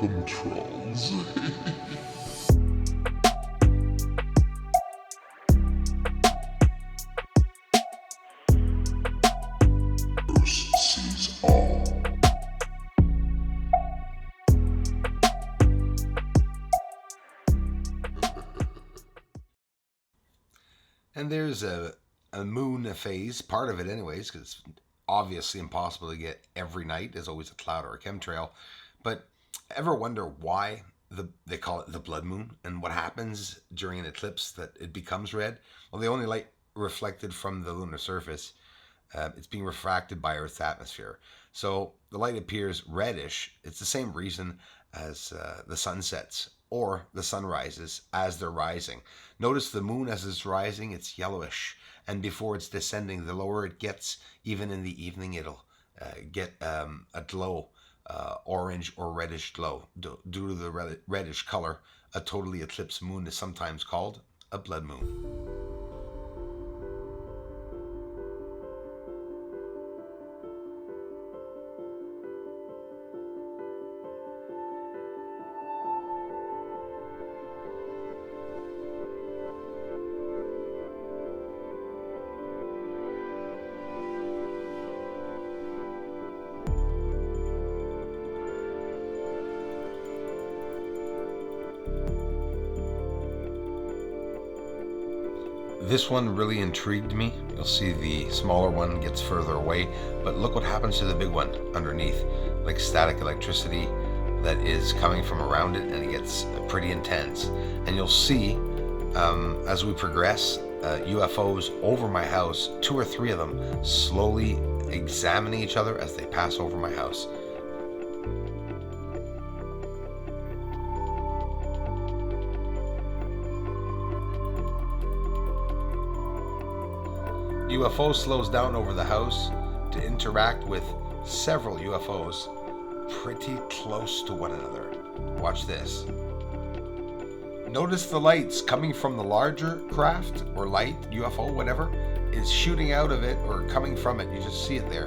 controls. First sees all. And there's a moon phase, part of it anyways, because it's obviously impossible to get every night. There's always a cloud or a chemtrail. But ever wonder why they call it the blood moon and what happens during an eclipse that it becomes red? Well, the only light reflected from the lunar surface, it's being refracted by Earth's atmosphere. So the light appears reddish. It's the same reason as the sun sets or the sun rises as they're rising. Notice the moon as it's rising, it's yellowish. And before it's descending, the lower it gets, even in the evening, it'll get a glow, orange or reddish glow. Due to the reddish color, a totally eclipsed moon is sometimes called a blood moon. This one really intrigued me. You'll see the smaller one gets further away, but look what happens to the big one underneath, like static electricity that is coming from around it, and it gets pretty intense. And you'll see as we progress, UFOs over my house, 2 or 3 of them, slowly examining each other as they pass over my house. UFO slows down over the house to interact with several UFOs pretty close to one another. Watch this. Notice the lights coming from the larger craft or light, UFO, whatever, is shooting out of it or coming from it. You just see it there.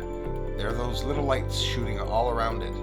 There are those little lights shooting all around it.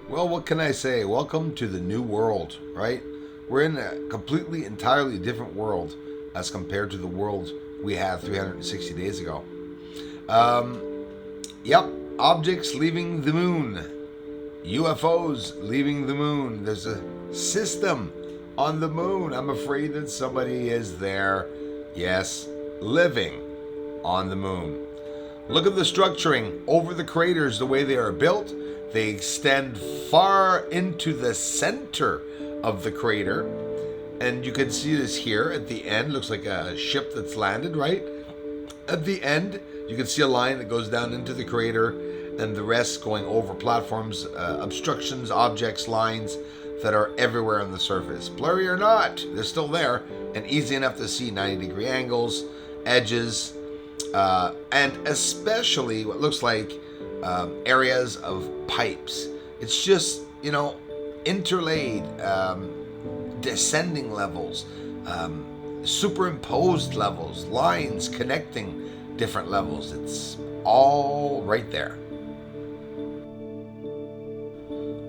Well, what can I say? Welcome to the new world, right? We're in a completely, entirely different world as compared to the world we had 360 days ago. Yep, objects leaving the moon. UFOs leaving the moon. There's a system on the moon. I'm afraid that somebody is there, yes, living on the moon. Look at the structuring over the craters, the way they are built. They extend far into the center of the crater. And you can see this here at the end. Looks like a ship that's landed, right? At the end, you can see a line that goes down into the crater and the rest going over platforms, obstructions, objects, lines that are everywhere on the surface. Blurry or not, they're still there and easy enough to see. 90-degree angles, edges, and especially what looks like areas of pipes. It's just, interlaid, descending levels, superimposed levels, lines connecting different levels. It's all right there.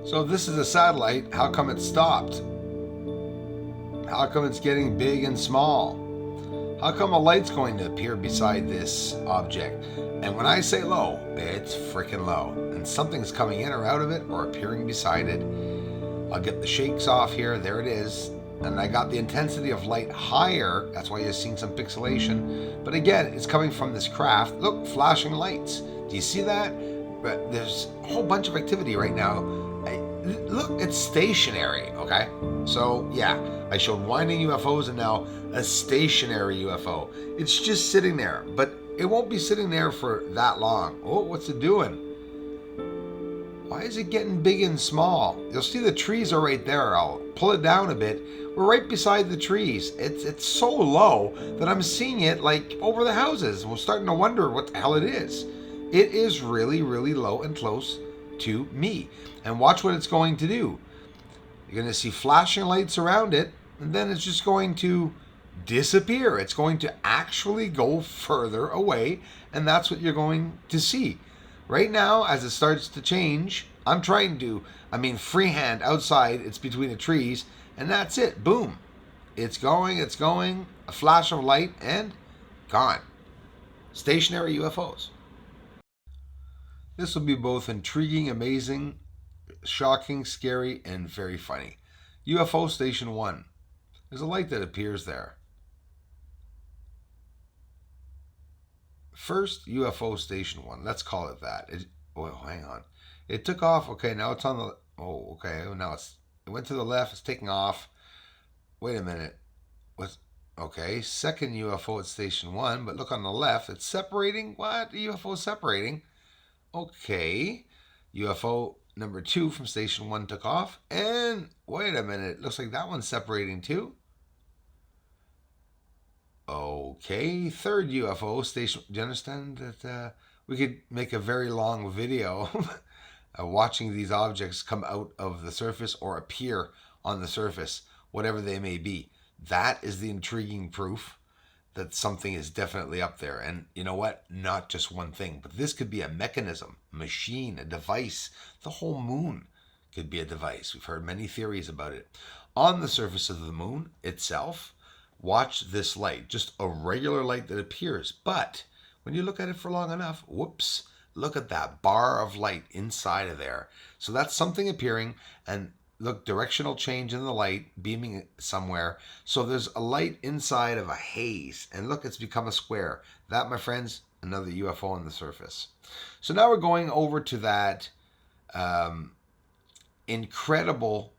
So if this is a satellite, how come it stopped? How come it's getting big and small? How come a light's going to appear beside this object? And when I say low, it's freaking low. And something's coming in or out of it or appearing beside it. I'll get the shakes off here. There it is. And I got the intensity of light higher. That's why you're seeing some pixelation. But again, it's coming from this craft. Look, flashing lights. Do you see that? But there's a whole bunch of activity right now. Look, it's stationary, okay? So, yeah, I showed winding UFOs and now a stationary UFO. It's just sitting there. But it won't be sitting there for that long. Oh, what's it doing? Why is it getting big and small? You'll see the trees are right there. I'll pull it down a bit. We're right beside the trees. It's so low that I'm seeing it like over the houses. We're starting to wonder what the hell it is. It is really, really low and close to me. And watch what it's going to do. You're going to see flashing lights around it, and then it's just going to disappear. It's going to actually go further away, and that's what you're going to see. Right now, as it starts to change, I'm trying to, freehand outside, it's between the trees, and that's it. Boom. It's going, a flash of light, and gone. Stationary UFOs. This will be both intriguing, amazing, shocking, scary, and very funny. UFO Station 1. There's a light that appears there. First UFO Station 1. Let's call it that. Hang on. It took off. Okay, now it's on the... Oh, okay. Now it went to the left. It's taking off. Wait a minute. Okay, second UFO at Station 1. But look on the left. It's separating. What? The UFO is separating. Okay. UFO number 2 from Station 1 took off. And wait a minute. Looks like that one's separating too. Okay, third UFO station. Do you understand that we could make a very long video watching these objects come out of the surface or appear on the surface, whatever they may be? That is the intriguing proof that something is definitely up there. And you know what? Not just one thing, but this could be a mechanism, machine, a device. The whole moon could be a device. We've heard many theories about it. On the surface of the moon itself, watch this light, just a regular light that appears. But when you look at it for long enough, whoops, look at that bar of light inside of there. So that's something appearing, and look, directional change in the light, beaming somewhere. So there's a light inside of a haze, and look, it's become a square. That, my friends, another UFO on the surface. So now we're going over to that incredible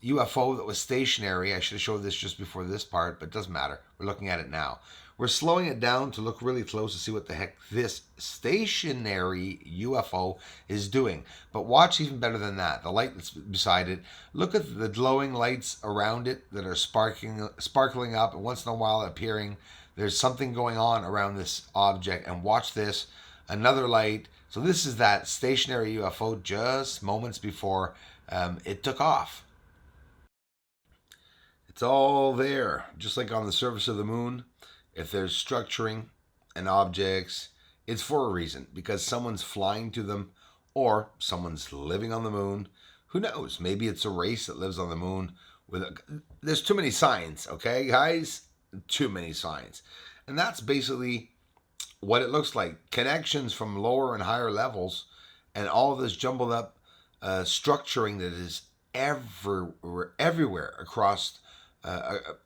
UFO that was stationary. I should have showed this just before this part, but it doesn't matter. We're looking at it now. We're slowing it down to look really close to see what the heck this stationary UFO is doing. But watch even better than that. The light that's beside it. Look at the glowing lights around it that are sparkling up, and once in a while appearing. There's something going on around this object. And watch this. Another light. So this is that stationary UFO just moments before it took off. It's all there, just like on the surface of the moon. If there's structuring and objects, it's for a reason, because someone's flying to them or someone's living on the moon. Who knows? Maybe it's a race that lives on the moon. There's too many signs, okay, guys? Too many signs. And that's basically what it looks like. Connections from lower and higher levels, and all of this jumbled up structuring that is everywhere across,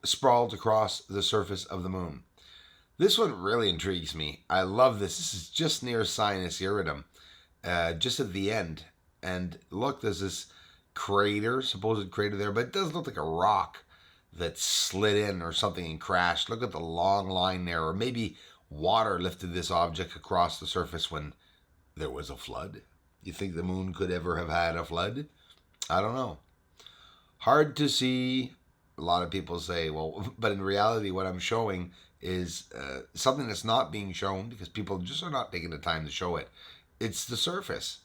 sprawled across the surface of the moon. This one really intrigues me. I love this. This is just near Sinus Iridum, just at the end. And look, there's this crater, supposed crater there, but it does look like a rock that slid in or something and crashed. Look at the long line there, or maybe water lifted this object across the surface when there was a flood. You think the moon could ever have had a flood? I don't know. Hard to see. A lot of people say, well, but in reality, what I'm showing is something that's not being shown because people just are not taking the time to show it. It's the surface.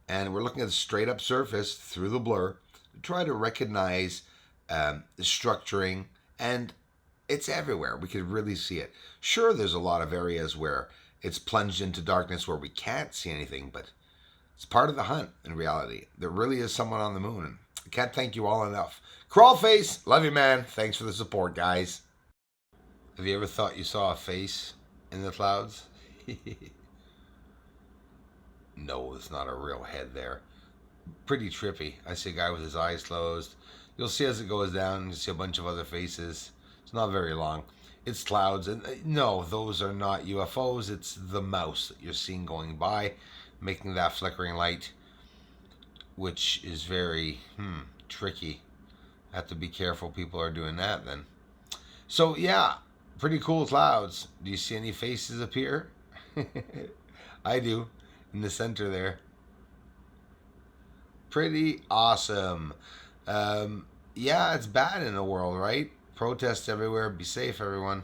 And we're looking at the straight up surface through the blur to try to recognize the structuring, and it's everywhere. We could really see it. Sure, there's a lot of areas where it's plunged into darkness where we can't see anything, but it's part of the hunt in reality. There really is someone on the moon. I can't thank you all enough. Crawl face, love you, man. Thanks for the support, guys. Have you ever thought you saw a face in the clouds? No, it's not a real head there. Pretty trippy. I see a guy with his eyes closed. You'll see as it goes down, you see a bunch of other faces. It's not very long. It's clouds. And no, those are not UFOs. It's the mouse that you're seeing going by, making that flickering light, which is very tricky. Have to be careful people are doing that then. So yeah, Pretty cool clouds. Do you see any faces appear? I do, in the center there. Pretty awesome. Yeah, it's bad in the world, right? Protests everywhere. Be safe, everyone.